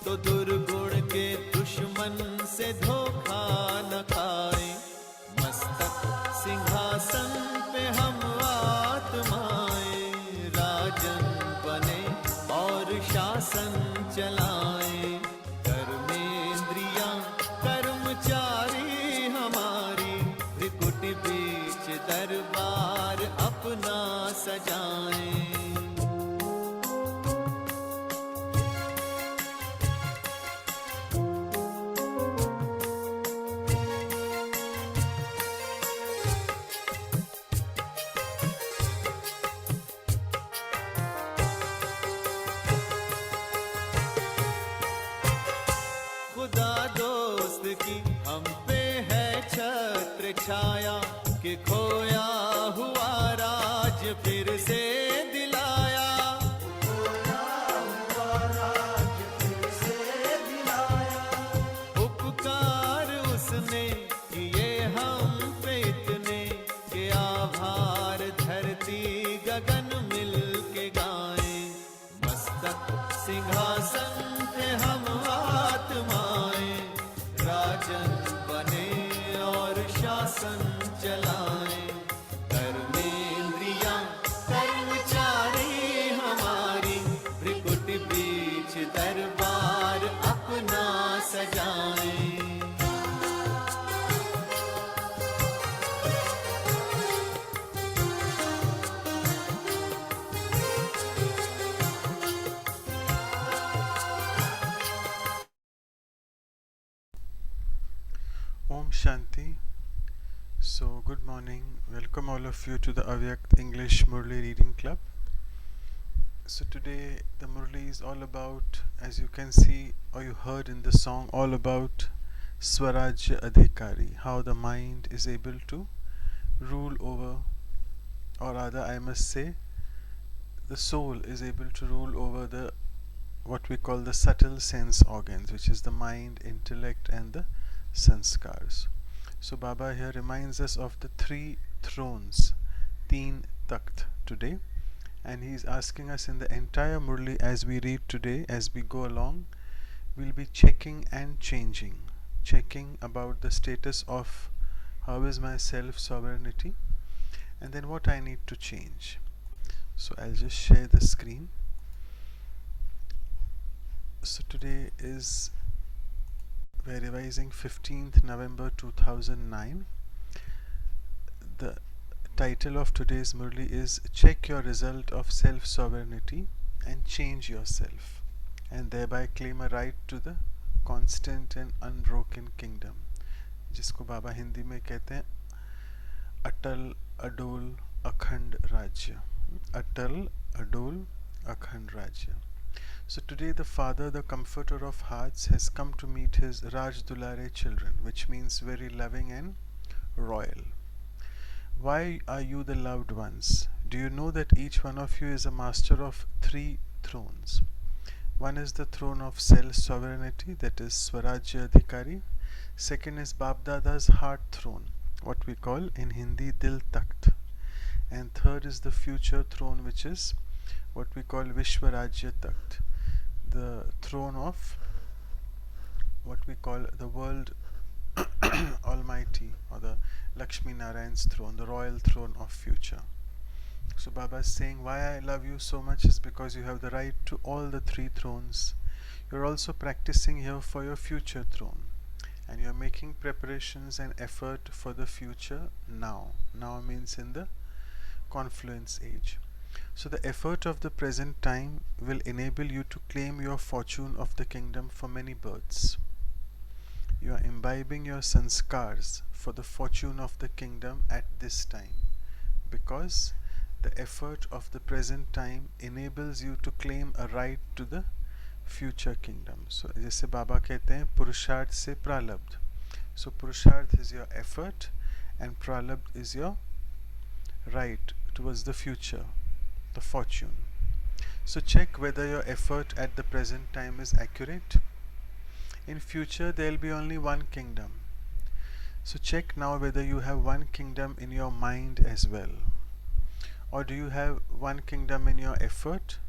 तो दुर्गुण के दुश्मन से धोखा न खाए। मस्तक सिंहासन पे हम आत्माएं, राजन बने और शासन चलाएं। कर्मेंद्रियां कर्मचारी हमारी, त्रिकुट बीच दरबार अपना सजाएं। खुदा दोस्त की हम पे है छत्र छाया, कि खोया हुआ राज फिर से दिलाया। उपकार उसने किए हम पे इतने, कि आभार धरती गगन मिल के गाएं। मस्तक सिंहासन पे हम आत्माएं, राजन बने और शासन चलाएं। कर्मेंद्रियां कर्मचारी हमारी, त्रिकुट बीच दरबार अपना सजाएं। Om Shanti. So good morning, welcome all of you to the Avyakt English Murli Reading Club. So today the Murli is all about, as you can see or you heard in the song, all about Swarajya Adhikari, how the mind is able to rule over, or rather I must say the soul is able to rule over the what we call the subtle sense organs, which is the mind, intellect and the sanskars. So Baba here reminds us of the three thrones, Teen Takht, today, and he is asking us in the entire Murli as we read today, as we go along, we'll be checking and checking about the status of how is my self-sovereignty and then what I need to change. So I'll just share the screen. So today is, we're revising 15th November 2009. The title of today's Murli is Check Your Result of Self-Sovereignty and Change Yourself, and thereby claim a right to the constant and unbroken kingdom, जिसको बाबा हिंदी में कहते हैं अटल अडोल अखंड राज्य. अटल अडोल अखंड राज्य. So today the Father, the Comforter of Hearts, has come to meet his Raj Dulare children, which means very loving and royal. Why are you the loved ones? Do you know that each one of you is a master of three thrones? One is the throne of self-sovereignty, that is Swarajya Adhikari. Second is Babdada's heart throne, what we call in Hindi Dil Takht. And third is the future throne, which is what we call Vishwarajya Takht, the throne of what we call the world Almighty, or the Lakshmi Narayan's throne, the royal throne of future. So Baba is saying, why I love you so much is because you have the right to all the three thrones. You're also practicing here for your future throne, and you're making preparations and effort for the future now. Now means in the confluence age. So the effort of the present time will enable you to claim your fortune of the kingdom for many births. You are imbibing your sanskars for the fortune of the kingdom at this time, because the effort of the present time enables you to claim a right to the future kingdom. So जैसे बाबा कहते हैं पुरुषार्थ से प्रालब्ध. So purusharth is your effort and pralabdh is your right towards the future, the fortune. So check whether your effort at the present time is accurate. In future there will be only one kingdom. So check now whether you have one kingdom in your mind as well. Or do you have one kingdom in your effort,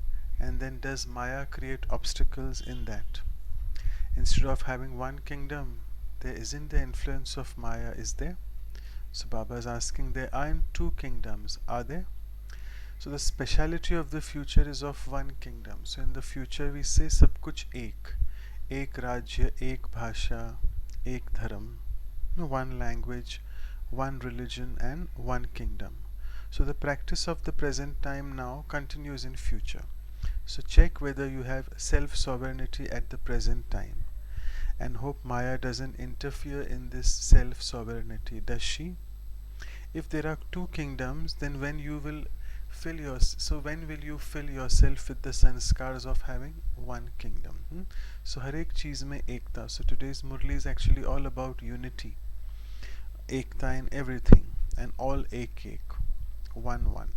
and then does Maya create obstacles in that? Instead of having one kingdom, there isn't the influence of Maya, is there? So Baba is asking, there aren't two kingdoms, are there? So the speciality of the future is of one kingdom. So in the future we say sab kuch ek rajya, ek bhasha, ek dharam, one language, one religion and one kingdom. So the practice of the present time now continues in future. So check whether you have self-sovereignty at the present time, and hope Maya doesn't interfere in this self-sovereignty. Does she? If there are two kingdoms, then when you will when will you fill yourself with the sanskars of having one kingdom? So har ek cheez mein ekta. So today's Murli is actually all about unity, ekta in everything, and all ek, one.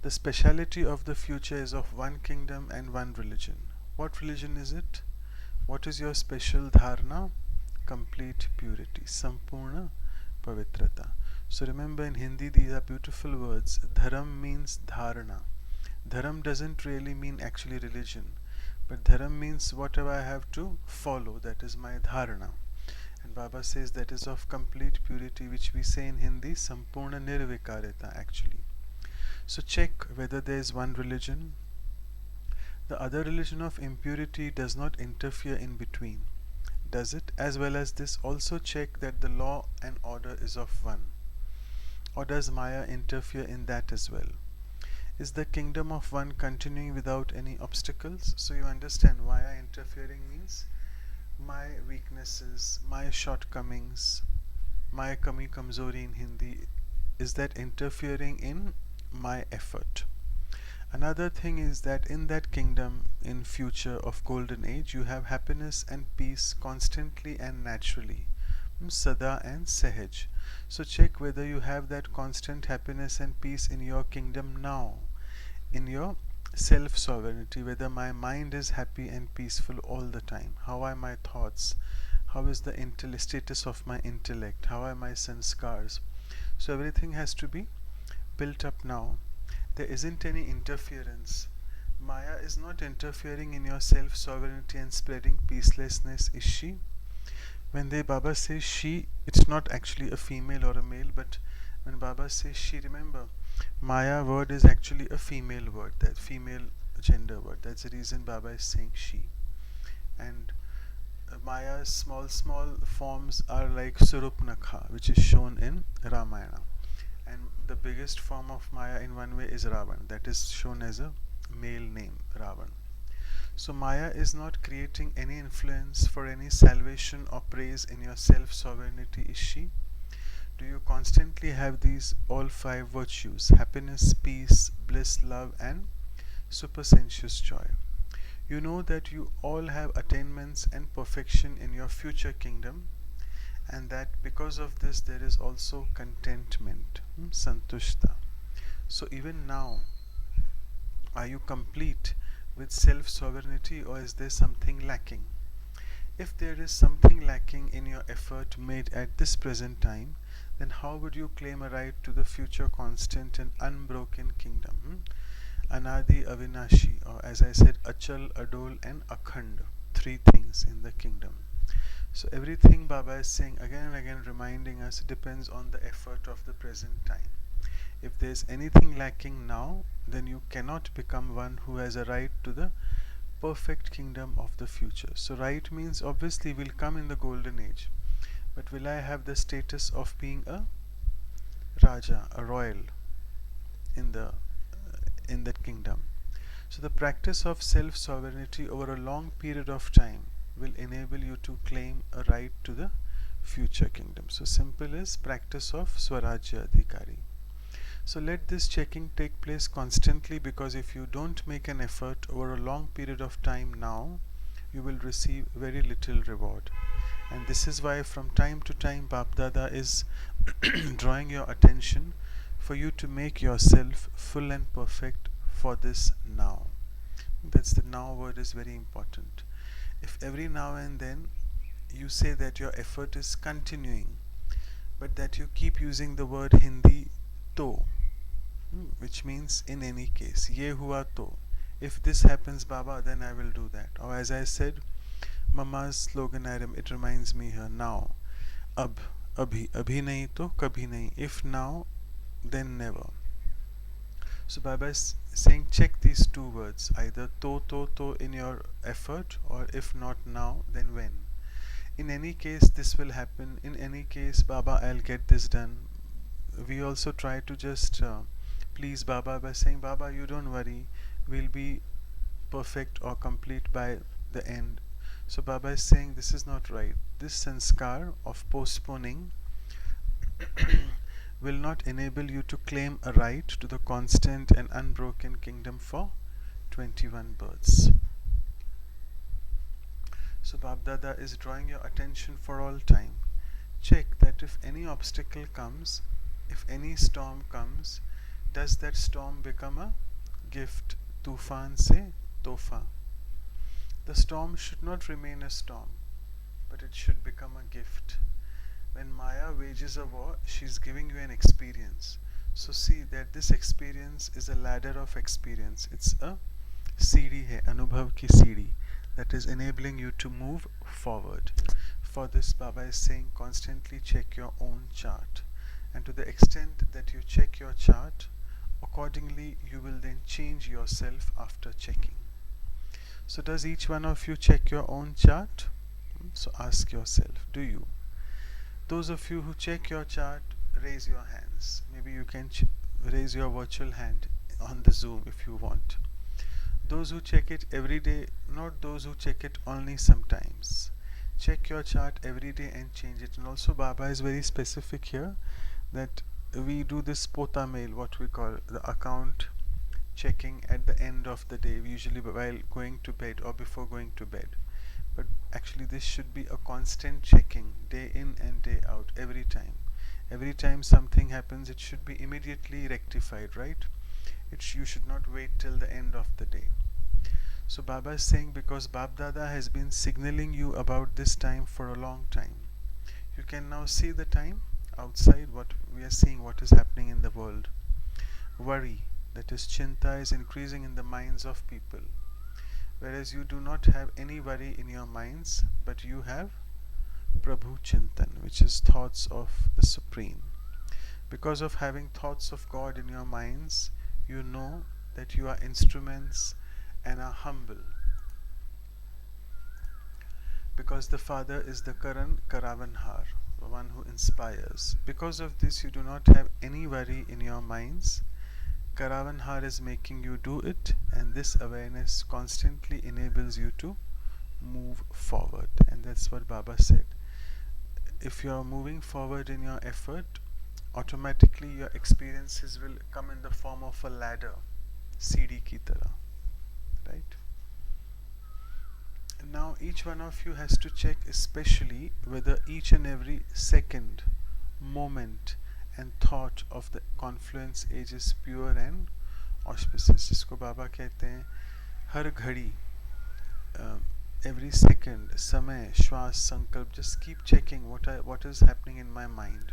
The speciality of the future is of one kingdom and one religion. What religion is it? What is your special dharna? Complete purity, sampurna pavitrata. So remember, in Hindi these are beautiful words. Dharam means dharana. Dharam doesn't really mean actually religion, but dharam means whatever I have to follow, that is my dharana. And Baba says that is of complete purity, which we say in Hindi sampurna nirvikarita actually. So check whether there is one religion. The other religion of impurity does not interfere in between, does it? As well as this, also check that the law and order is of one. Or does Maya interfere in that as well? Is the kingdom of one continuing without any obstacles? So you understand, Maya interfering means my weaknesses, my shortcomings, my kami kamzori in Hindi, is that interfering in my effort? Another thing is that in that kingdom, in future of golden age, you have happiness and peace constantly and naturally, sada and sahaj. So check whether you have that constant happiness and peace in your kingdom now, in your self-sovereignty, whether my mind is happy and peaceful all the time. How are my thoughts? How is the status of my intellect? How are my sanskars? So everything has to be built up now. There isn't any interference. Maya is not interfering in your self-sovereignty and spreading peacelessness, is she? When the Baba says she, it's not actually a female or a male, but when Baba says she, remember, Maya word is actually a female word, that female gender word. That's the reason Baba is saying she. And Maya's small forms are like Surupnakha, which is shown in Ramayana. And the biggest form of Maya in one way is Ravan, that is shown as a male name, Ravan. So Maya is not creating any influence for any salvation or praise in your self-sovereignty, is she? Do you constantly have these all five virtues: happiness, peace, bliss, love and supersensuous joy? You know that you all have attainments and perfection in your future kingdom, and that because of this there is also contentment, santushta. So even now, are you complete with self-sovereignty, or is there something lacking? If there is something lacking in your effort made at this present time, then how would you claim a right to the future constant and unbroken kingdom? Anadi, Avinashi, or as I said, Achal, Adol and Akhand, three things in the kingdom. So everything Baba is saying again and again, reminding us, depends on the effort of the present time. If there is anything lacking now, then you cannot become one who has a right to the perfect kingdom of the future. So right means obviously will come in the golden age, but will I have the status of being a Raja, a royal in that kingdom? So the practice of self-sovereignty over a long period of time will enable you to claim a right to the future kingdom. So simple is practice of Swarajya Adhikari. So let this checking take place constantly, because if you don't make an effort over a long period of time now, you will receive very little reward. And this is why from time to time Bap Dada is drawing your attention for you to make yourself full and perfect for this now. That's the now word is very important. If every now and then you say that your effort is continuing, but that you keep using the word Hindi to, which means in any case, ye hua to, if this happens Baba, then I will do that. Or as I said, Mama's slogan, it reminds me here, now. Ab, abhi nahi to kabhi nahi. If now, then never. So Baba is saying check these two words, either to in your effort, or if not now, then when. In any case, this will happen. In any case, Baba, I'll get this done. We also try to just please Baba by saying, Baba, you don't worry, we'll be perfect or complete by the end. So Baba is saying this is not right. This sanskar of postponing will not enable you to claim a right to the constant and unbroken kingdom for 21 births. So Babdada is drawing your attention for all time. Check that if any obstacle comes, if any storm comes, does that storm become a gift? Tufan se tofa. The storm should not remain a storm, but it should become a gift. When Maya wages a war, she is giving you an experience. So see that this experience is a ladder of experience. It's a सीढ़ी है, अनुभव की सीढ़ी, that is enabling you to move forward. For this, Baba is saying constantly check your own chart. And to the extent that you check your chart, accordingly you will then change yourself after checking. So does each one of you check your own chart? So ask yourself, do you? Those of you who check your chart, raise your hands. Maybe you can raise your virtual hand on the Zoom if you want. Those who check it every day, not those who check it only sometimes. Check your chart every day and change it. And also Baba is very specific here that we do this pota mail, what we call the account checking at the end of the day, usually while going to bed or before going to bed. But actually this should be a constant checking, day in and day out, every time. Every time something happens, it should be immediately rectified, right? You should not wait till the end of the day. So Baba is saying because Bab Dada has been signaling you about this time for a long time. You can now see the time outside, what we are seeing, what is happening in the world. Worry, that is chinta, is increasing in the minds of people. Whereas you do not have any worry in your minds, but you have Prabhu Chintan, which is thoughts of the Supreme. Because of having thoughts of God in your minds, you know that you are instruments and are humble. Because the Father is the Karan Karavanhar, the one who inspires. Because of this, you do not have any worry in your minds. Karavanhar is making you do it, and this awareness constantly enables you to move forward. And that's what Baba said. If you are moving forward in your effort, automatically your experiences will come in the form of a ladder, CD ki tarah, right? And now each one of you has to check especially whether each and every second, moment and thought of the confluence age is pure and auspicious. जिसको बाबा कहते हैं हर घड़ी, every second, समय, श्वास, संकल्प, just keep checking what is happening in my mind.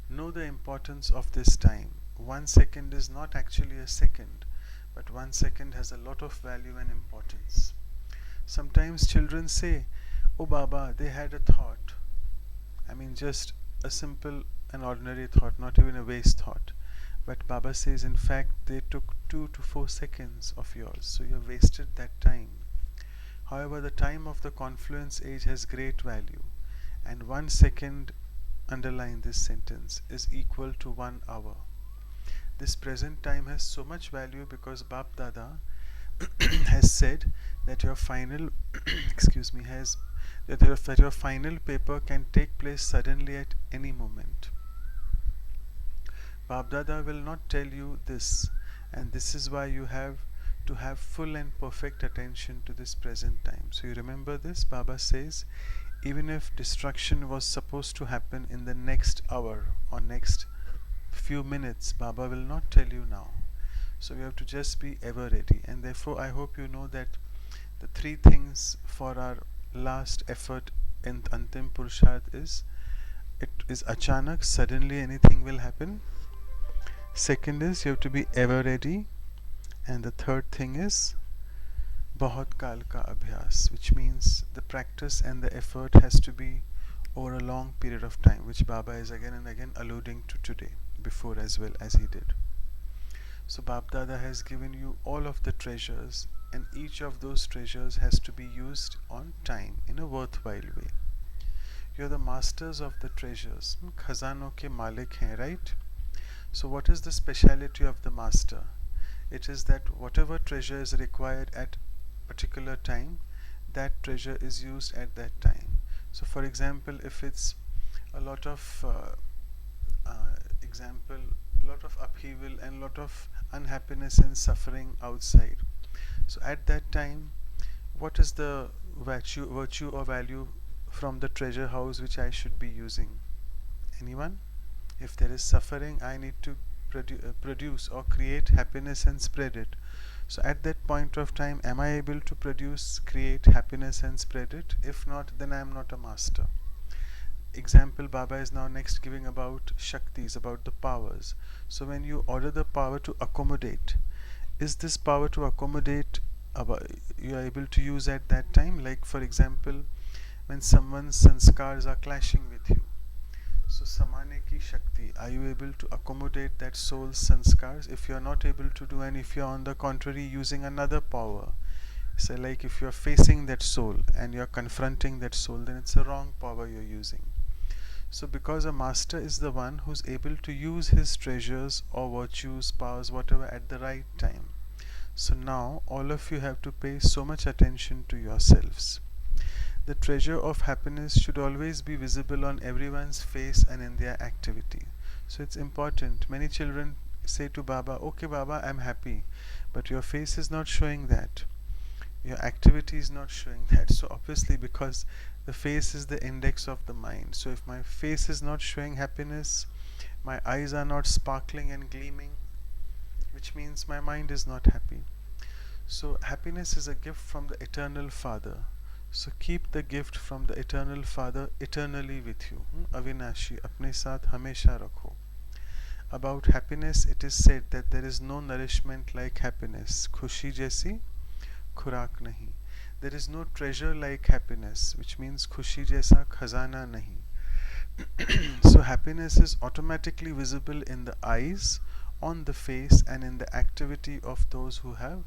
Know the importance of this time. 1 second is not actually a second, but 1 second has a lot of value and importance. Sometimes children say, "Oh Baba, they had a thought." I mean, just a simple and ordinary thought, not even a waste thought. But Baba says, in fact, they took 2 to 4 seconds of yours, so you have wasted that time. However, the time of the confluence age has great value, and 1 second, underline this sentence, is equal to 1 hour. This present time has so much value because Bap Dada has said that your final that your final paper can take place suddenly at any moment. Bap Dada will not tell you this, and this is why you have to have full and perfect attention to this present time. So you remember this, Baba says, even if destruction was supposed to happen in the next hour or next few minutes, Baba will not tell you now. So we have to just be ever ready. And therefore I hope you know that the 3 things for our last effort in Antim Purusharth is, it is achanak, suddenly anything will happen. Second is you have to be ever ready. And the third thing is bahut kal ka abhyas, which means the practice and the effort has to be over a long period of time, which Baba is again and again alluding to today, before as well as he did. So Bab Dada has given you all of the treasures, and each of those treasures has to be used on time in a worthwhile way. You're the masters of the treasures. Khazano ke malik hain, right? So what is the speciality of the master? It is that whatever treasure is required at particular time, that treasure is used at that time. So for example, if it's a lot of example, lot of upheaval and lot of unhappiness and suffering outside, so at that time, what is the virtue or value from the treasure house which I should be using? Anyone? If there is suffering, I need to produce or create happiness and spread it. So at that point of time, am I able to produce, create happiness and spread it? If not, then I am not a master. Example, Baba is now next giving about Shaktis, about the powers. So when you order the power to accommodate, is this power to accommodate you are able to use at that time? Like for example, when someone's sanskars are clashing with you, so samane ki shakti, are you able to accommodate that soul's sanskars? If you are not able to do, and if you are on the contrary using another power, say like if you are facing that soul and you are confronting that soul, then it's a wrong power you're using. So because a master is the one who's able to use his treasures or virtues, powers, whatever at the right time. So now all of you have to pay so much attention to yourselves. The treasure of happiness should always be visible on everyone's face and in their activity. So it's important. Many children say to Baba, okay Baba, I'm happy, but your face is not showing that. Your activity is not showing that. So obviously, because the face is the index of the mind. So if my face is not showing happiness, my eyes are not sparkling and gleaming, which means my mind is not happy. So happiness is a gift from the Eternal Father. So keep the gift from the Eternal Father eternally with you. Avinashi, apne saath hamesha rakho. About happiness, it is said that there is no nourishment like happiness. Khushi jaisi खुराक नहीं. There is no treasure like happiness, which means खुशी जैसा खजाना नहीं. So happiness is automatically visible in the eyes, on the face, and in the activity of those who have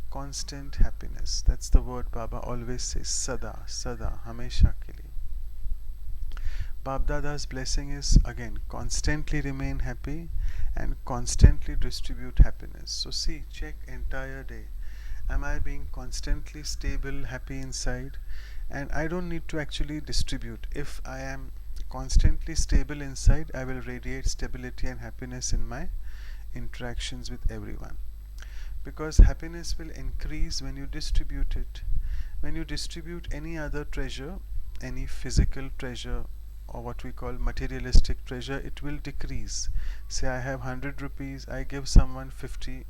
constant happiness. That's the word Baba always says, sada, sada, hamesha ke liye. Bab Dada's blessing is again, constantly remain happy and constantly distribute happiness. So see, check entire day. Am I being constantly stable, happy inside? And I don't need to actually distribute. If I am constantly stable inside, I will radiate stability and happiness in my interactions with everyone. Because happiness will increase when you distribute it. When you distribute any other treasure, any physical treasure or what we call materialistic treasure, it will decrease. Say I have 100 rupees, I give someone 50,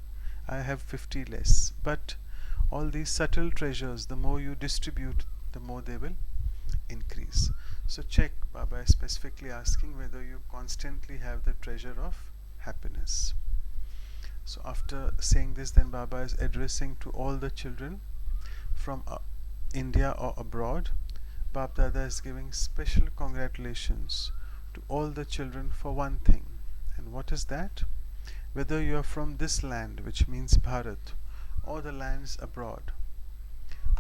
I have 50 less. But all these subtle treasures, the more you distribute, the more they will increase. So check, Baba is specifically asking whether you constantly have the treasure of happiness. So after saying this, then Baba is addressing to all the children from India or abroad. Bab Dada is giving special congratulations to all the children for one thing. And what is that? Whether you are from this land, which means Bharat, or the lands abroad,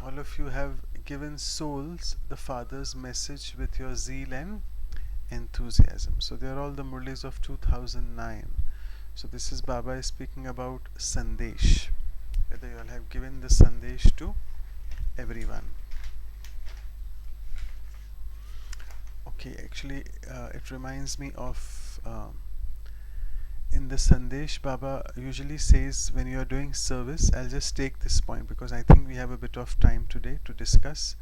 all of you have given souls the Father's message with your zeal and enthusiasm. So they are all the Murlis of 2009. So this is Baba is speaking about Sandesh, whether you all have given the Sandesh to everyone. Okay, actually it reminds me of in the Sandesh, Baba usually says when you are doing service, I'll just take this point because I think we have a bit of time today to discuss,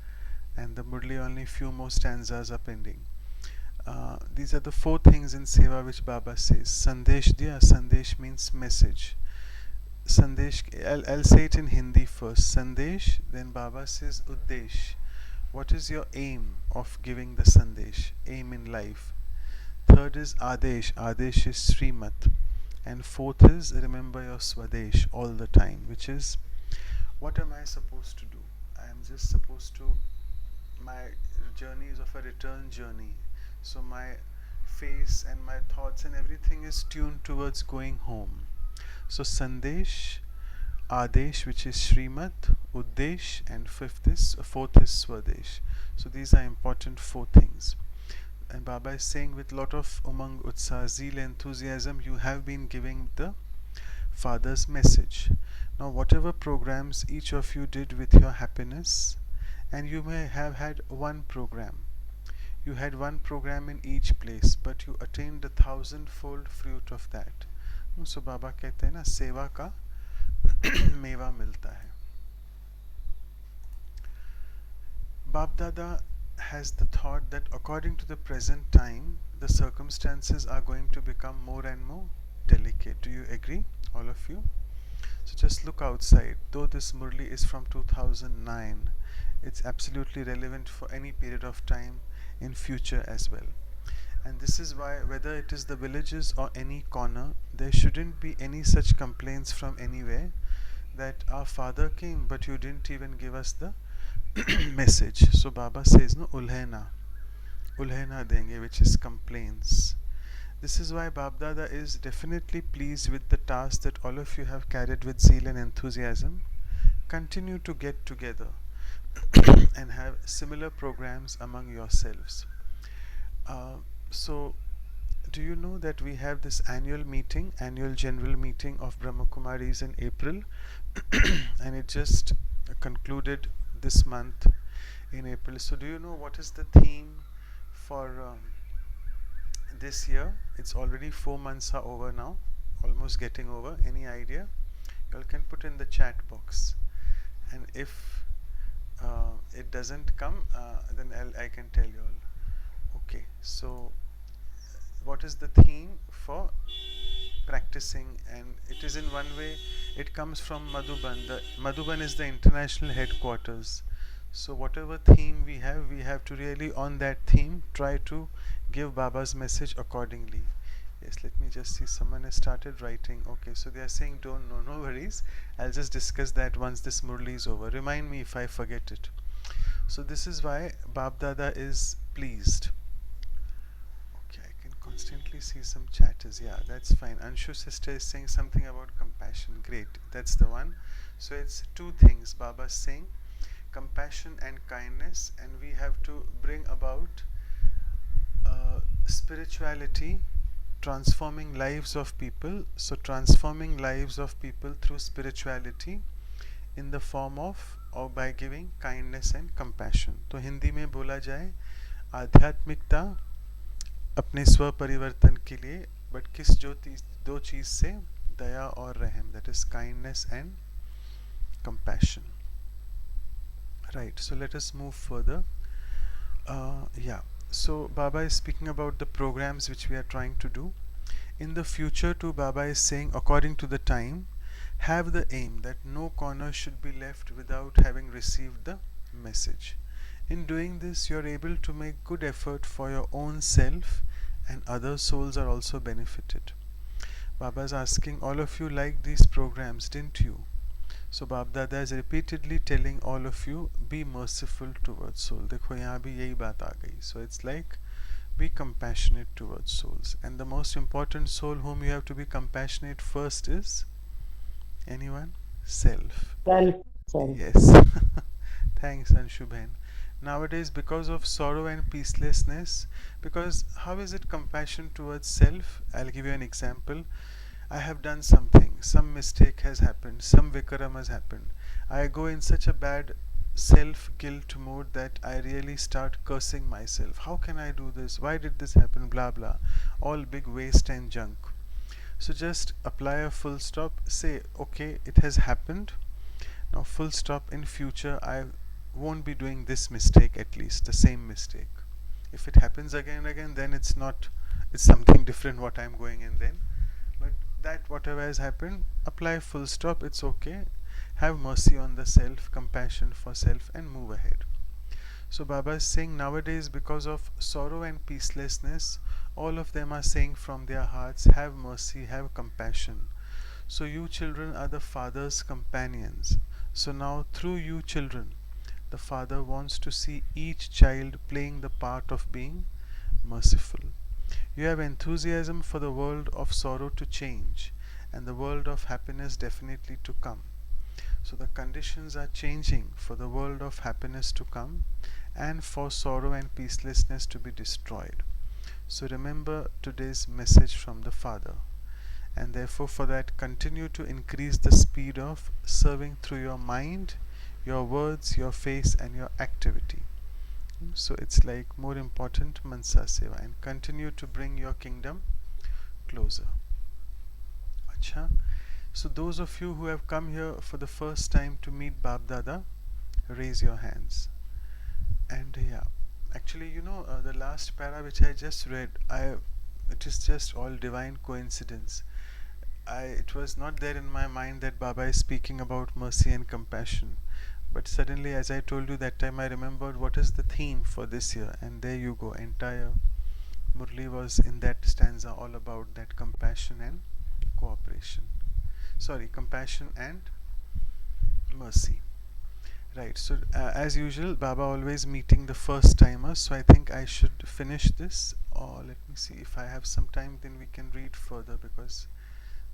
and the Murli only few more stanzas are pending. These are the 4 things in Seva which Baba says. Sandesh diya, Sandesh means message. Sandesh, I'll say it in Hindi first. Sandesh, then Baba says Uddesh. What is your aim of giving the Sandesh? Aim in life. Third is Adesh. Adesh is Srimat. And fourth is remember your Swadesh all the time, which is What am I supposed to do? I am just supposed to, my journey is of a return journey. So my face and my thoughts and everything is tuned towards going home. So Sandesh, Adesh, which is Srimad, Uddesh, and fourth is Swadesh. So these are important four things. And Baba is saying with lot of umang, utsaha, zeal, enthusiasm, you have been giving the Father's message. Now, whatever programs each of you did with your happiness, and you may have had one program. You had one program in each place, but you attained the thousandfold fruit of that. So बाबा कहते हैं ना सेवा का मेवा मिलता है. Bab Dada has the thought that according to the present time, the circumstances are going to become more and more delicate. Do you agree, all of you? So just look outside. Though this Murli is from 2009, it's absolutely relevant for any period of time in future as well. And this is why, whether it is the villages or any corner, there shouldn't be any such complaints from anywhere that our father came but you didn't even give us the message. So Baba says, no, ulhena denge, which is complaints. This is why Babdada is definitely pleased with the task that all of you have carried with zeal and enthusiasm. Continue to get together and have similar programs among yourselves. So, do you know that we have this annual general meeting of Brahma Kumaris in April, and it just concluded this month in April. So, do you know what is the theme for this year? It's already 4 months are over now, almost getting over. Any idea? You all can put in the chat box, and if it doesn't come, then I can tell you all. Okay, so what is the theme for practicing? And it is in one way, it comes from Madhuban. Madhuban is the international headquarters. So whatever theme we have to really on that theme try to give Baba's message accordingly. Yes, let me just see, someone has started writing. Okay, so they are saying don't know, no worries. I'll just discuss that once this Murli is over. Remind me if I forget it. So this is why Bab Dada is pleased. Okay, I can constantly see some chatters. Yeah, that's fine. Anshu sister is saying something about compassion. Great, that's the one. So it's two things Baba is saying, compassion and kindness, and we have to bring about spirituality transforming lives of people. So transforming lives of people through spirituality in the form of or by giving kindness and compassion. तो हिंदी में बोला जाए आध्यात्मिकता अपने स्व परिवर्तन के लिए, बट किस दो चीज से, दया और रहम, that is kindness and compassion. Right, so let us move further. Yeah, so Baba is speaking about the programs which we are trying to do. In the future too, Baba is saying, according to the time, have the aim that no corner should be left without having received the message. In doing this, you are able to make good effort for your own self, and other souls are also benefited. Baba is asking, all of you liked these programs, didn't you? So Bab Dada is repeatedly telling all of you, be merciful towards soul. देखो यहाँ भी यही बात आ गई. So it's like, be compassionate towards souls. And the most important soul whom you have to be compassionate first is, anyone? Self. Self. Yes. Thanks, Anshubhen. Nowadays, because of sorrow and peacelessness, because how is it compassion towards self? I'll give you an example. I have done something, some mistake has happened, some vikaram has happened. I go in such a bad self-guilt mode that I really start cursing myself. How can I do this? Why did this happen? Blah blah. All big waste and junk. So just apply a full stop. Say, okay, it has happened. Now full stop. In future, I won't be doing this mistake, at least the same mistake. If it happens again and again, then it's something different what I'm going in then. But that whatever has happened, apply full stop. It's okay. Have mercy on the self, compassion for self, and move ahead. So Baba is saying nowadays, because of sorrow and peacelessness, all of them are saying from their hearts, have mercy, have compassion. So you children are the Father's companions. So now through you children, the Father wants to see each child playing the part of being merciful. You have enthusiasm for the world of sorrow to change and the world of happiness definitely to come. So the conditions are changing for the world of happiness to come and for sorrow and peacelessness to be destroyed. So remember today's message from the Father, and therefore for that continue to increase the speed of serving through your mind, your words, your face and your activity. So it's like more important Mansa Seva, and continue to bring your kingdom closer. Acha. So those of you who have come here for the first time to meet Bab Dada, raise your hands. And yeah, actually the last para which I just read, it is just all divine coincidence. It was not there in my mind that Baba is speaking about mercy and compassion. But suddenly, as I told you that time, I remembered what is the theme for this year, and there you go. Entire Murli was in that stanza all about that compassion and cooperation. Sorry, compassion and mercy. Right, so as usual, Baba always meeting the first timers, so I think I should finish this, or let me see if I have some time, then we can read further, because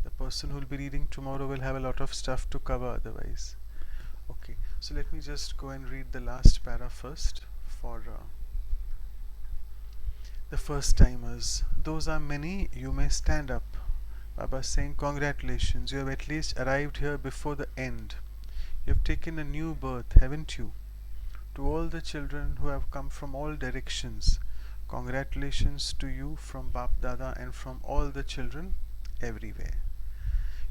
the person who will be reading tomorrow will have a lot of stuff to cover otherwise. Okay, so let me just go and read the last para first for the first timers. Those are many, you may stand up. Baba saying, congratulations, you have at least arrived here before the end. You have taken a new birth, haven't you? To all the children who have come from all directions, congratulations to you from Bap Dada and from all the children everywhere.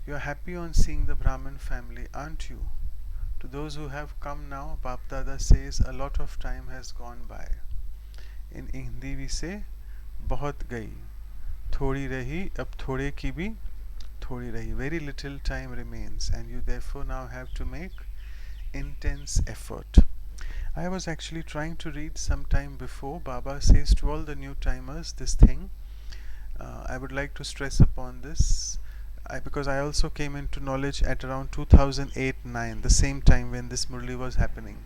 You are happy on seeing the Brahmin family, aren't you? To those who have come now, Bap Dada says a lot of time has gone by. In Hindi we say, bahut gayi, thodi rahi, ab thode ki bhi thodi rahi. Very little time remains, and you therefore now have to make intense effort. I was actually trying to read some time before. Baba says to all the new timers this thing. I would like to stress upon this. Because I also came into knowledge at around 2008-9, the same time when this Murli was happening.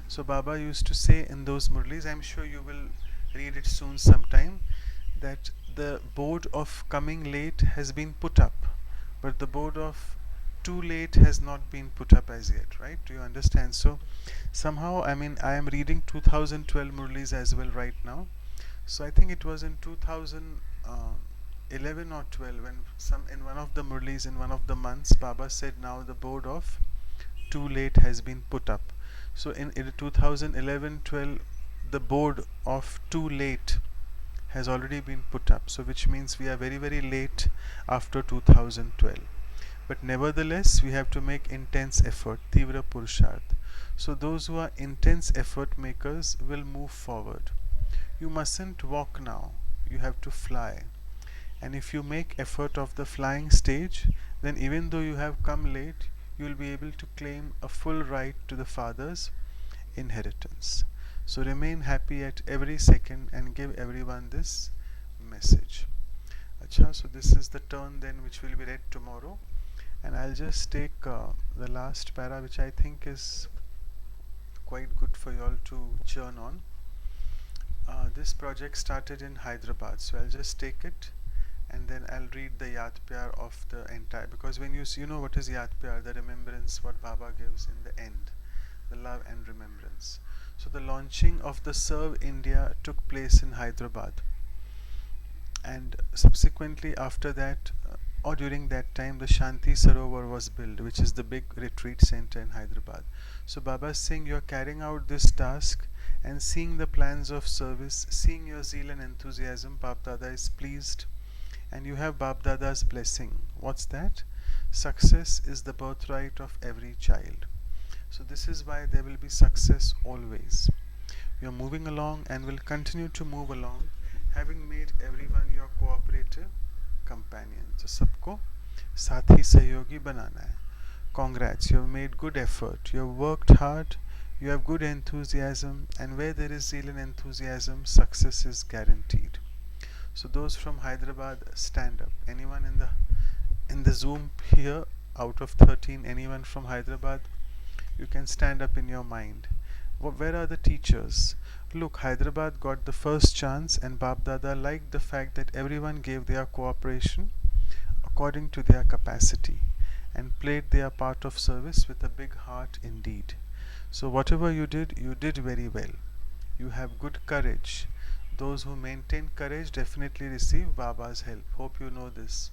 So Baba used to say in those Murlis, I'm sure you will read it soon sometime, that the board of coming late has been put up, but the board of too late has not been put up as yet, right? Do you understand? So somehow, I am reading 2012 Murlis as well right now. So I think it was in 2011 or 12 when in one of the Murlis in one of the months, Baba said now the board of too late has been put up. So in 2011-12, the board of too late has already been put up, so which means we are very very late after 2012. But nevertheless, we have to make intense effort, Tivra Purusharth. So those who are intense effort makers will move forward. You mustn't walk now, you have to fly. And if you make effort of the flying stage, then even though you have come late, you will be able to claim a full right to the Father's inheritance. So remain happy at every second and give everyone this message. Acha, so this is the turn then which will be read tomorrow. And I'll just take the last para, which I think is quite good for you all to churn on. This project started in Hyderabad, so I'll just take it and then I'll read the Yad Pyar of the entire, because when you know what is Yad Pyar, the remembrance what Baba gives in the end, the love and remembrance. So the launching of the Serve India took place in Hyderabad, and subsequently after that or during that time, the Shanti Sarovar was built, which is the big retreat center in Hyderabad. So Baba is saying you are carrying out this task and seeing the plans of service, seeing your zeal and enthusiasm, Bab Dada is pleased and you have Bab Dada's blessing. What's that? Success is the birthright of every child. So this is why there will be success always. You are moving along and will continue to move along, having made everyone your cooperative companion. So सबको साथी सहयोगी बनाना है. Congrats, you have made good effort, you have worked hard, you have good enthusiasm, and where there is zeal and enthusiasm, success is guaranteed. So those from Hyderabad, stand up. Anyone in the Zoom here, out of 13, anyone from Hyderabad, You can stand up in your mind. Where are the teachers? Look, Hyderabad got the first chance, and Bab Dada liked the fact that everyone gave their cooperation according to their capacity and played their part of service with a big heart indeed. So, whatever you did very well. You have good courage. Those who maintain courage definitely receive Baba's help. Hope you know this.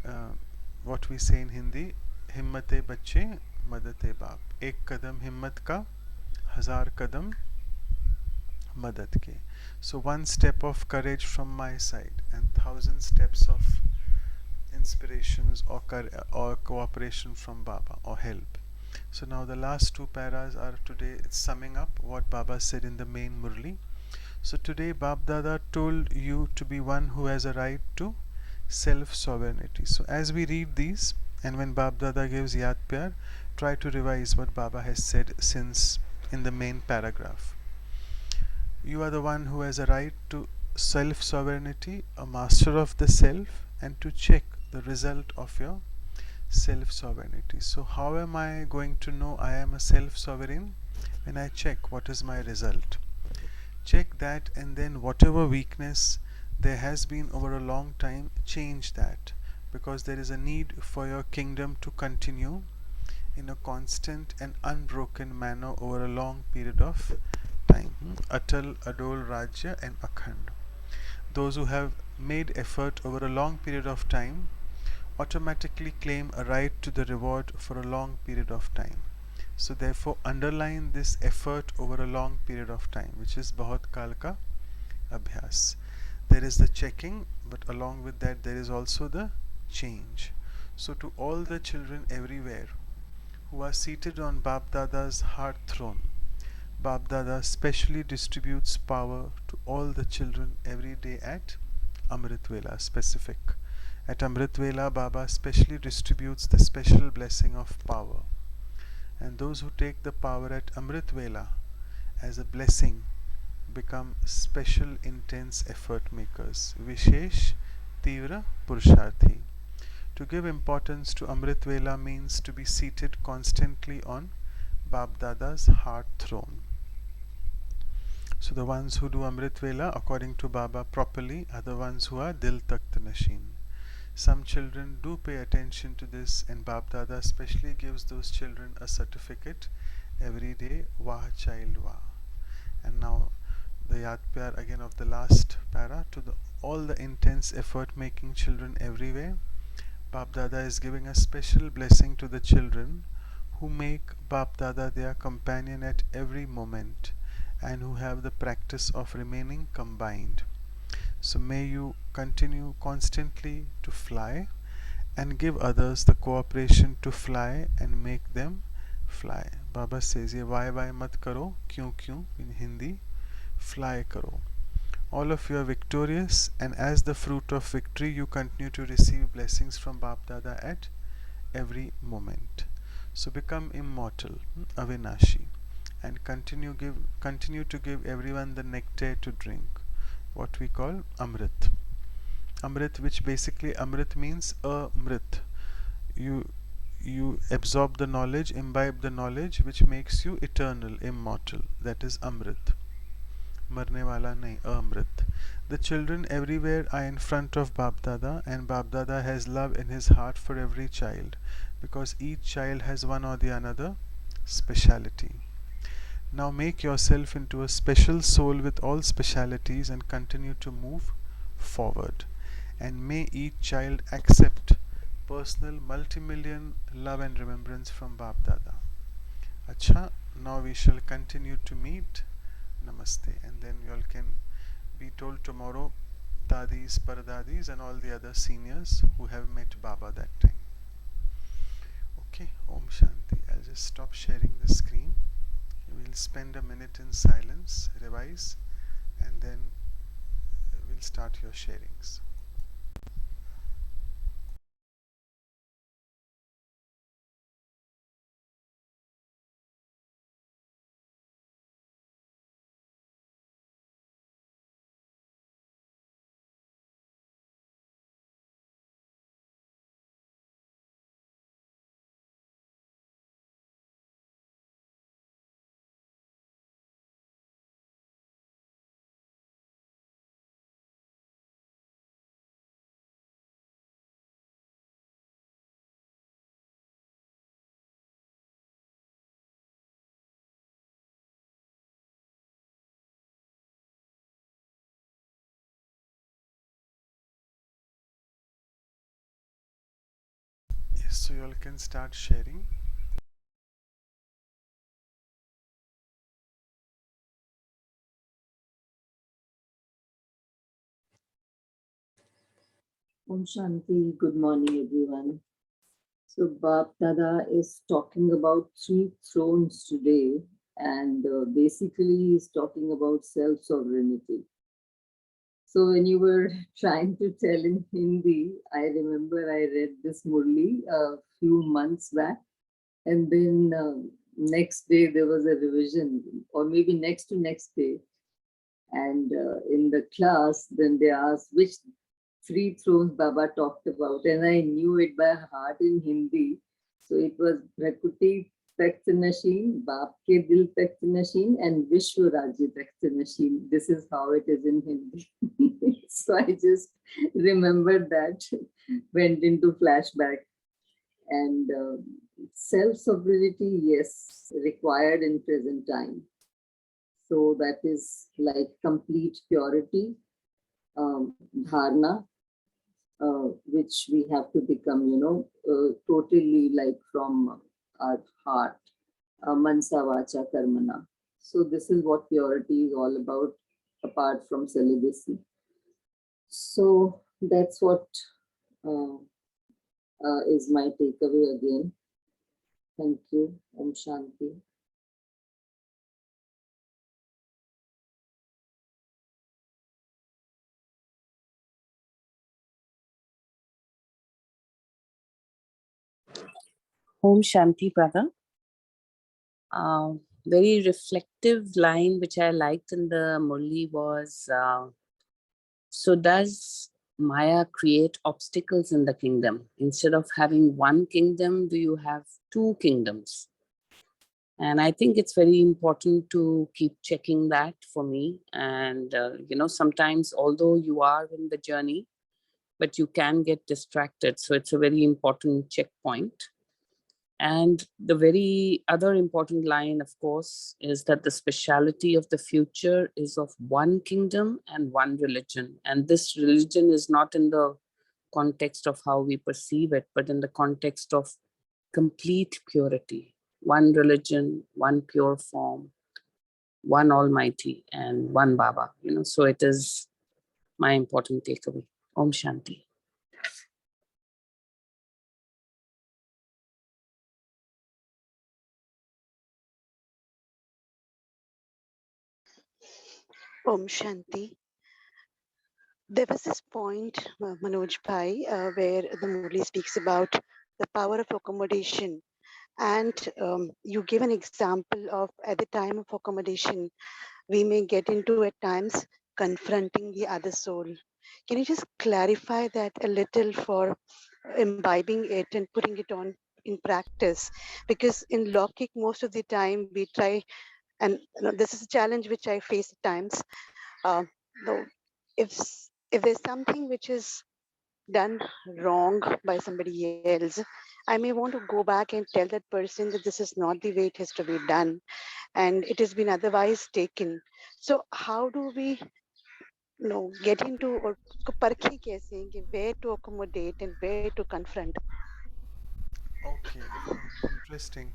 Uh, what we say in Hindi, हिम्मते बच्चे मदते बाप. एक कदम हिम्मत का, हजार कदम मदद के. So one step of courage from my side and thousand steps of inspirations or cooperation from Baba or help. So now the last two paras are today summing up what Baba said in the main Murli. So today Bab Dada told you to be one who has a right to self-sovereignty. So as we read these and when Bab Dada gives Yad Pyar, try to revise what Baba has said since in the main paragraph. You are the one who has a right to self-sovereignty, a master of the self, and to check the result of your self-sovereignty. So how am I going to know I am a self-sovereign? When I check what is my result. Check that, and then whatever weakness there has been over a long time, change that, because there is a need for your kingdom to continue in a constant and unbroken manner over a long period of time. Atal, Adol, Rajya and Akhand. Those who have made effort over a long period of time automatically claim a right to the reward for a long period of time. So therefore underline this effort over a long period of time, which is bahut kal ka abhyas. There is the checking, but along with that there is also the change. So to all the children everywhere who are seated on Bab Dada's heart throne, Bab Dada specially distributes power to all the children every day at Amrit Vela specific. At Amrit Vela, Baba specially distributes the special blessing of power. And those who take the power at Amrit Vela as a blessing become special intense effort makers. Vishesh Tivra Purusharthi. To give importance to Amrit Vela means to be seated constantly on Bab Dada's heart throne. So the ones who do Amrit Vela according to Baba properly are the ones who are Dil Takht Nashin. Some children do pay attention to this, and Bab Dada especially gives those children a certificate every day, Wah Child Wah. And now the Yad Pyar again of the last para to all the intense effort making children everywhere. Bab Dada is giving a special blessing to the children who make Bab Dada their companion at every moment and who have the practice of remaining combined. So may you continue constantly to fly and give others the cooperation to fly and make them fly. Baba says, ye why mat karo, kyun in Hindi, fly karo. All of you are victorious, and as the fruit of victory you continue to receive blessings from Bab Dada at every moment. So become immortal, Avinashi, and continue to give everyone the nectar to drink, what we call Amrit. Amrit, which basically Amrit means Amrit. You absorb the knowledge, imbibe the knowledge which makes you eternal, immortal. That is Amrit. Marne wala nahi, Amrit. The children everywhere are in front of Bab Dada, and Bab Dada has love in his heart for every child, because each child has one or the another speciality. Now make yourself into a special soul with all specialities and continue to move forward. And may each child accept personal multi-million love and remembrance from Bab Dada. Acha, now we shall continue to meet. Namaste. And then you all can be told tomorrow, Dadis, Paradadis and all the other seniors who have met Baba that time. Okay, Om Shanti. I'll just stop sharing the screen. We'll spend a minute in silence, revise, and then we'll start your sharings. So you all can start sharing. Om Shanti, good morning everyone. So Bap Dada is talking about three thrones today, and basically he's talking about self-sovereignty. So when you were trying to tell in Hindi, I remember I read this Murli a few months back, and then next day there was a revision, or maybe next to next day, and in the class, then they asked which three thrones Baba talked about, and I knew it by heart in Hindi. So it was Prakriti Takht Nashin, Baap Ke Dil Takht Nashin, and Vishwa Rajya Takht Nashin. This is how it is in Hindi. So I just remembered that, went into flashback. And self-sovereignty, yes, required in present time. So that is like complete purity, dharna, which we have to become, totally like from our heart, mansa vacha karmana. So this is what purity is all about, apart from celibacy. So that's what is my takeaway again. Thank you. Om Shanti. Om Shanti, brother. Very reflective line which I liked in the Murli was, so does Maya create obstacles in the kingdom? Instead of having one kingdom, do you have two kingdoms? And I think it's very important to keep checking that for me. And, sometimes although you are in the journey, but you can get distracted. So it's a very important checkpoint. And the very other important line, of course, is that the speciality of the future is of one kingdom and one religion. And this religion is not in the context of how we perceive it, but in the context of complete purity. One religion, one pure form, one Almighty, and one Baba. So it is my important takeaway. Om Shanti. Om Shanti. There was this point, Manoj Bhai, where the Murli speaks about the power of accommodation. And you give an example of at the time of accommodation, we may get into at times confronting the other soul. Can you just clarify that a little for imbibing it and putting it on in practice? Because in Lokik, most of the time we try, and this is a challenge which I face at times. Though if there's something which is done wrong by somebody else, I may want to go back and tell that person that this is not the way it has to be done, and it has been otherwise taken. So how do we get into or parkhe kaise hain कि where to accommodate and where to confront? Okay, interesting.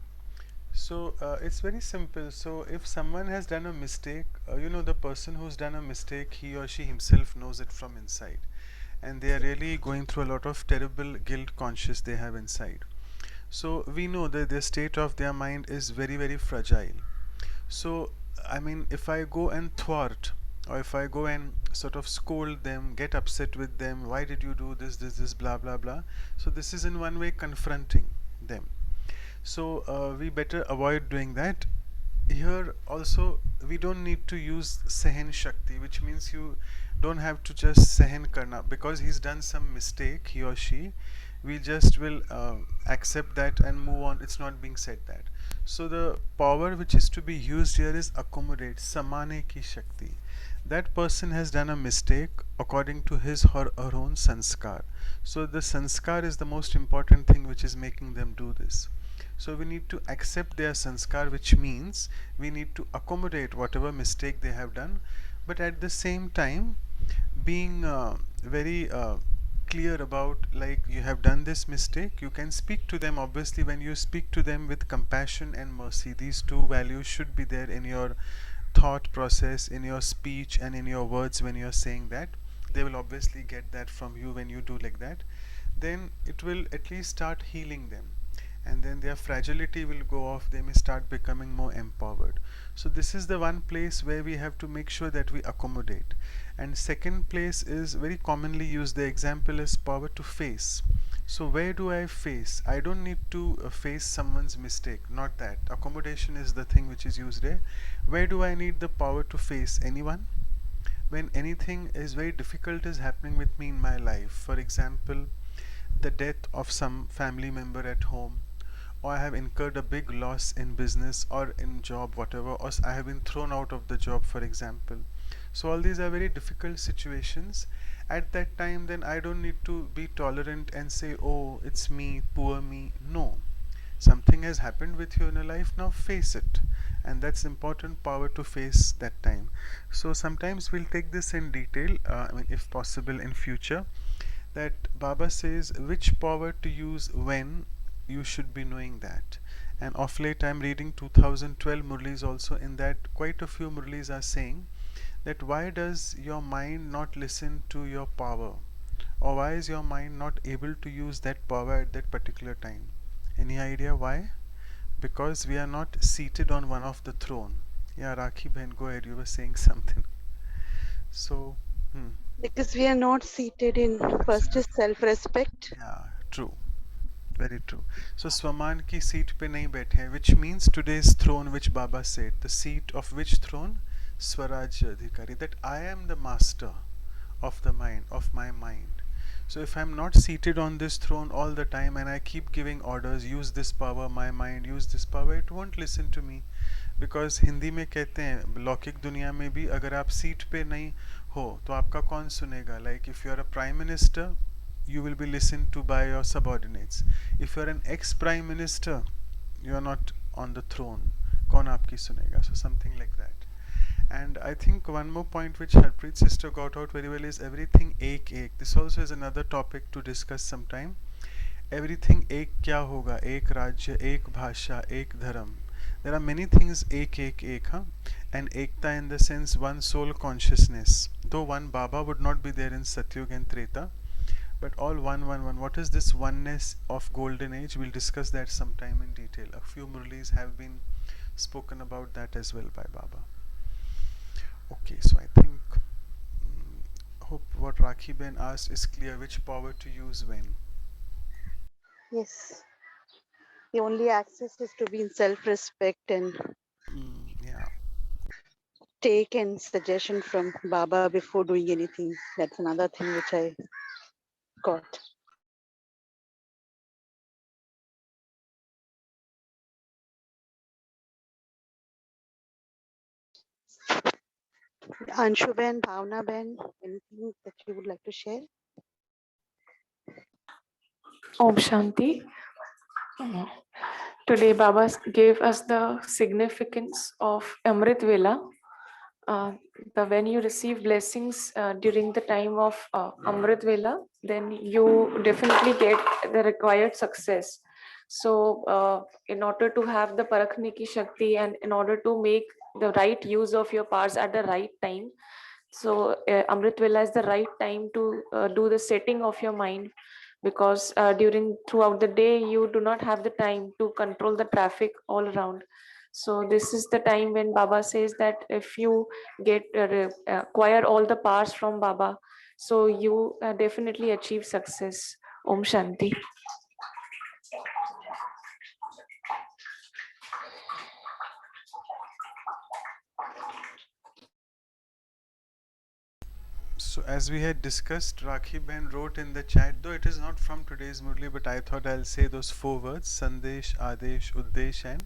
So it's very simple. So if someone has done a mistake, the person who's done a mistake, he or she himself knows it from inside, and they are really going through a lot of terrible guilt conscious they have inside. So we know that the state of their mind is very, very fragile. So I mean, if I go and thwart, or if I go and sort of scold them, get upset with them, why did you do this, blah blah blah. So this is in one way confronting them. So we better avoid doing that. Here also we don't need to use sehen shakti, which means you don't have to just sehen karna because he's done some mistake, he or she. We just will accept that and move on. It's not being said that. So the power which is to be used here is accommodate, samane ki shakti. That person has done a mistake according to his or her own sanskar. So the sanskar is the most important thing which is making them do this. So we need to accept their sanskar, which means we need to accommodate whatever mistake they have done, but at the same time being very clear about, like, you have done this mistake, you can speak to them. Obviously, when you speak to them with compassion and mercy, these two values should be there in your thought process, in your speech, and in your words when you're saying that. They will obviously get that from you when you do like that. Then it will at least start healing them, and then their fragility will go off. They may start becoming more empowered. So this is the one place where we have to make sure that we accommodate. And second place is very commonly used, the example is power to face. So where do I face? I don't need to face someone's mistake, not that. Accommodation is the thing which is used there. Where do I need the power to face? Anyone? When anything is very difficult is happening with me in my life, for example, the death of some family member at home, or I have incurred a big loss in business or in job, whatever, or I have been thrown out of the job, for example. So all these are very difficult situations. At that time, then I don't need to be tolerant and say, oh, it's me, poor me. No. Something has happened with you in your life, now face it. And that's important, power to face that time. So sometimes we'll take this in detail, I mean, if possible in future, that Baba says which power to use when. You should be knowing that. And of late I'm reading 2012 Murlis also. In that, quite a few Murlis are saying that why does your mind not listen to your power, or why is your mind not able to use that power at that particular time? Any idea why? Because we are not seated on one of the throne. Yeah, Rakhi Ben, go ahead, you were saying something. So Because we are not seated in first is self-respect. yeah, true. Very true. So Swaman ki seat pe nahi baithe hain, which means today's throne, which Baba said, the seat of which throne? Swarajya Adhikari, that I am the master of the mind, of my mind. So if I'm not seated on this throne all the time and I keep giving orders, use this power, my mind, use this power, it won't listen to me. Because Hindi में कहते हैं लौकिक दुनिया में भी, अगर आप seat पे नहीं हो तो आपका कौन सुनेगा? Like if you are a prime minister, you will be listened to by your subordinates. If you are an ex-prime minister, you are not on the throne. कौन आपकी सुनेगा? So something like that. And I think one more point which Harpreet sister got out very well is everything ek ek. This also is another topic to discuss sometime. Everything ek क्या होगा? एक राज्य, एक भाषा, एक धर्म. There are many things ek ek ek, huh? And ekta in the sense one soul consciousness. Though one Baba would not be there in Satyug and Treta, but all one. What is this oneness of golden age? We'll discuss that sometime in detail. A few Murlis have been spoken about that as well by Baba. Okay, so I think hope what Rakhi Ben asked is clear, which power to use when. Yes. The only access is to be in self-respect and Yeah. take and suggestion from Baba before doing anything. That's another thing which I got. Anshu Ben, Bhavna Ben, anything that you would like to share? Om Shanti. Today, Baba gave us the significance of Amrit Vela. When you receive blessings during the time of Amrit Vela, then you definitely get the required success. So, in order to have the Parakhne ki Shakti and in order to make the right use of your powers at the right time, so Amrit Vela is the right time to do the setting of your mind, because throughout the day you do not have the time to control the traffic all around. So this is the time when Baba says that if you get acquire all the powers from Baba, so you definitely achieve success. Om Shanti. So as we had discussed, Rakhi Ben wrote in the chat, though it is not from today's Murli, but I thought I'll say those 4 words: Sandesh, Adesh, Uddesh and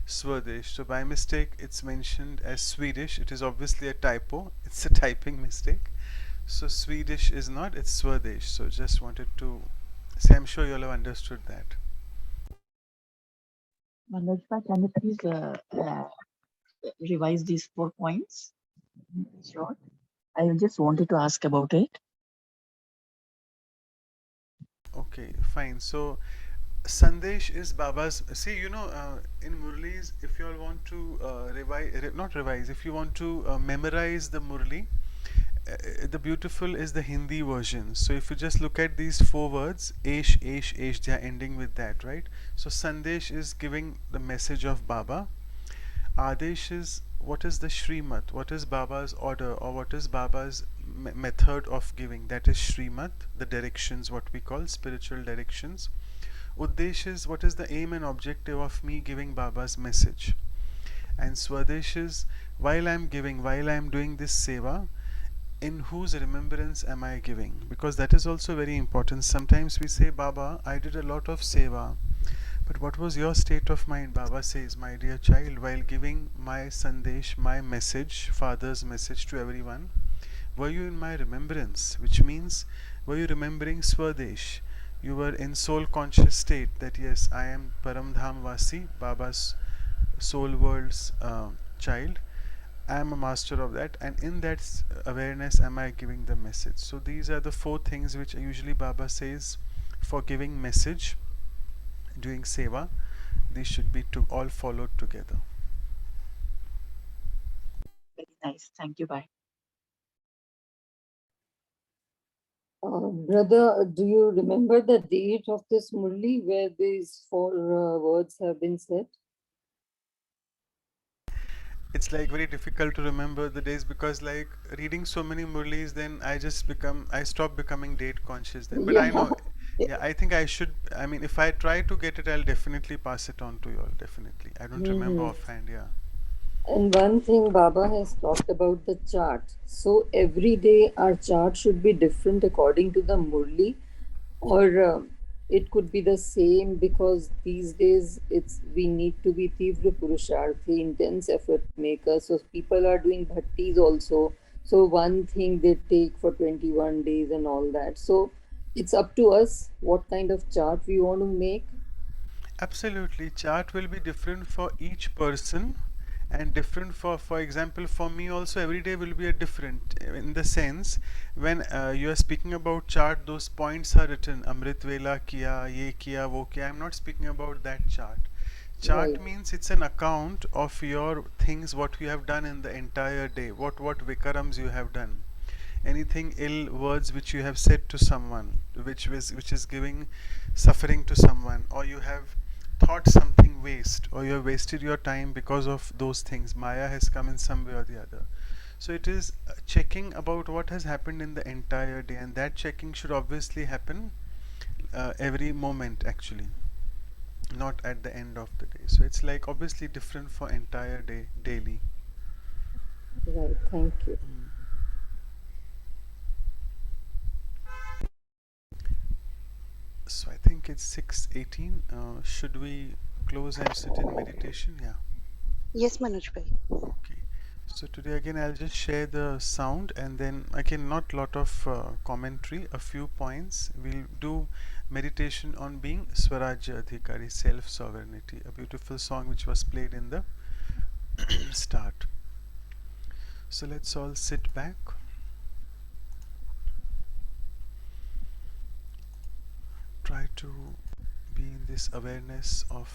Swadesh. So by mistake it's mentioned as Swedish. It is obviously a typo. It's a typing mistake. So Swedish is not, it's Swadesh. So just wanted to say, I'm sure you'll have understood that. Manojbhai, can you please revise these 4 points? Sure. I just wanted to ask about it. Okay, fine. So Sandesh is Baba's. See, in Murlis, if you all want to not revise, if you want to memorize the Murli, the beautiful is the Hindi version. So if you just look at these four words, Esh, they are ending with that, right? So Sandesh is giving the message of Baba. Adesh is what is the Shrimat, what is Baba's order, or what is Baba's method of giving. That is Shrimat, the directions, what we call spiritual directions. Uddesh is what is the aim and objective of me giving Baba's message. And Swadesh is while I am giving, while I am doing this seva, in whose remembrance am I giving? Because that is also very important. Sometimes we say, Baba, I did a lot of seva, but what was your state of mind? Baba says, my dear child, while giving my sandesh, my message, Father's message to everyone, were you in my remembrance? Which means, were you remembering Swadesh? You were in soul conscious state that yes, I am Param Dham Vasi, Baba's soul world's child. I am a master of that, and in that awareness am I giving the message. So these are the four things which usually Baba says for giving message, doing seva. These should be all followed together. Very nice. Thank you. Bye. Brother, do you remember the date of this Murli where these four words have been said? It's like very difficult to remember the days because like reading so many Murlis, then I stop becoming date conscious then. But I know, yeah, I think I should. I mean, if I try to get it, I'll definitely pass it on to you all. Definitely, I don't remember Mhm. offhand. Yeah. And one thing Baba has talked about the chart. So every day our chart should be different according to the Murli, or it could be the same because these days it's we need to be Tivra Purusharthi, intense effort makers. So people are doing bhattis also. So one thing they take for 21 days and all that. So it's up to us what kind of chart we want to make. Absolutely. Chart will be different for each person and different for example, for me also every day will be a different in the sense when you are speaking about chart, those points are written Amrit Vela kiya, ye kiya, wo kiya. I'm not speaking about that chart. Chart Right. means it's an account of your things, what you have done in the entire day, what vikarams you have done, anything ill words which you have said to someone which is giving suffering to someone, or you have thought something waste, or you have wasted your time because of those things, maya has come in some way or the other. So it is checking about what has happened in the entire day, and that checking should obviously happen every moment actually, not at the end of the day. So it's like obviously different for entire day daily. Right. Thank you. So I think it's 6:18. Should we close and sit in meditation? Yeah. Yes, Manoj Bhai. Okay. So today again I'll just share the sound, and then again not lot of commentary, a few points. We'll do meditation on being Swarajya Adhikari, self-sovereignty, a beautiful song which was played in the start. So let's all sit back. Try to be in this awareness of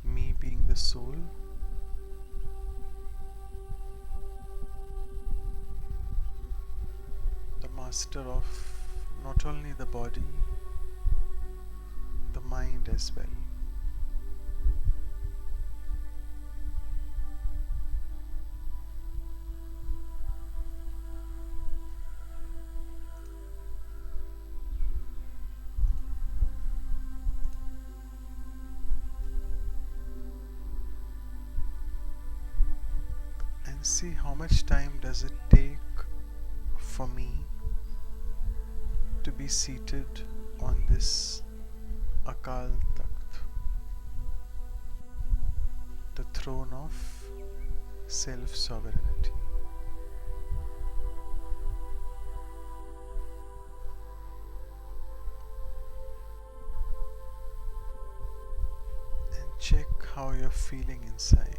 me being the soul, the master of not only the body, the mind as well. And see how much time does it take for me to be seated on this Akal Takht, the throne of self-sovereignty. And check how you're feeling inside.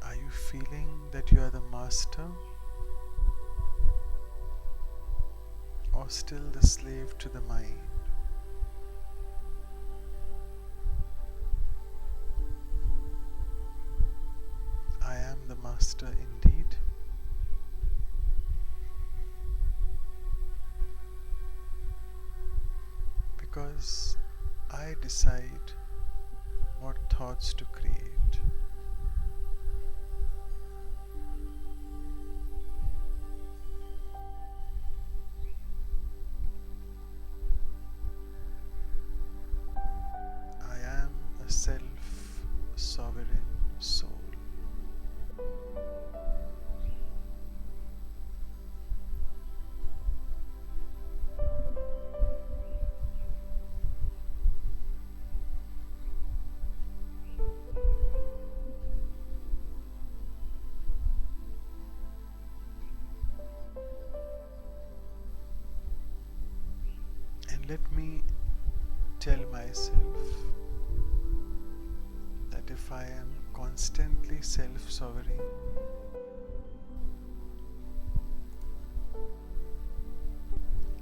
Are you feeling that you are the master? still the slave to the mind. I am the master indeed. Because I decide what thoughts to create. I am a self-sovereign soul. And let me tell myself that if I am constantly self-sovereign,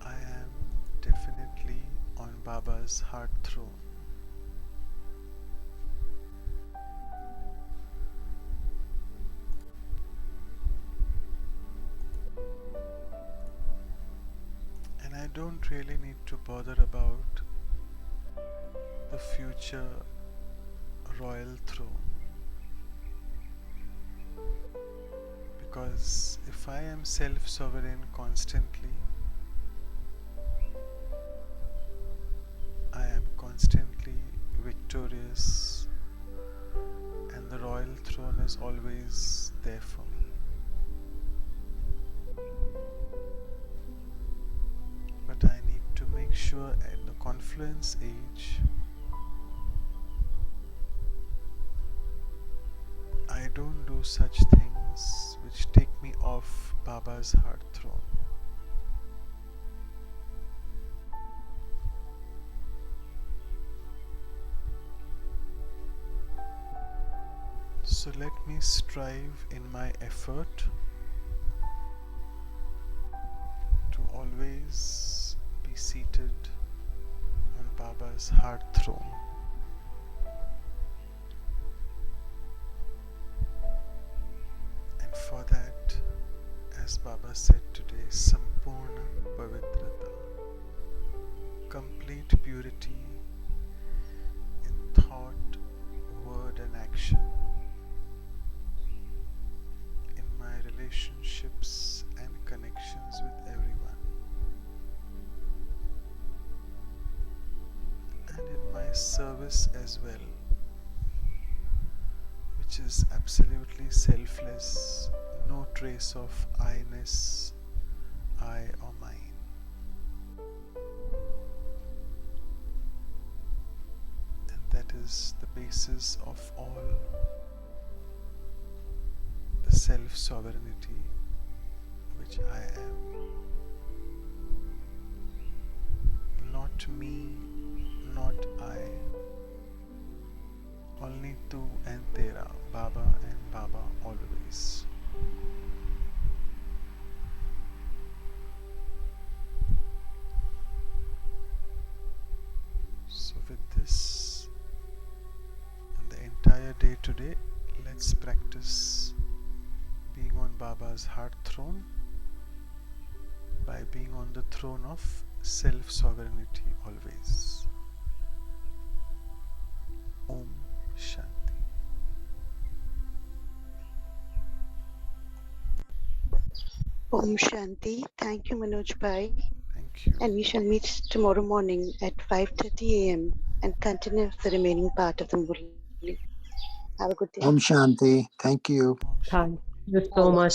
I am definitely on Baba's heart throne. And I don't really need to bother about the future royal throne. Because if I am self-sovereign constantly, I am constantly victorious, and the royal throne is always there for me. But I need to make sure at the confluence age I don't do such things which take me off Baba's heart throne. So let me strive in my effort to always be seated on Baba's heart throne. And for that, as Baba said today, Sampurna Pavitrata, complete purity in thought, word and action, in my relationships and connections with everyone, and in my service as well, which is absolutely selfless, no trace of I-ness, I or mine. And that is the basis of all the self-sovereignty which I am. Not me, not I. Only tu and tera, Baba and Baba always. So with this, and the entire day today, let's practice being on Baba's heart throne by being on the throne of self-sovereignty always. Om Shanti. Om Shanti. Thank you, Manoj Bhai. Thank you. And we shall meet tomorrow morning at 5:30 a.m. and continue the remaining part of the Murli. Have a good day. Om Shanti. Thank you. Om Thank Shanti. you so much.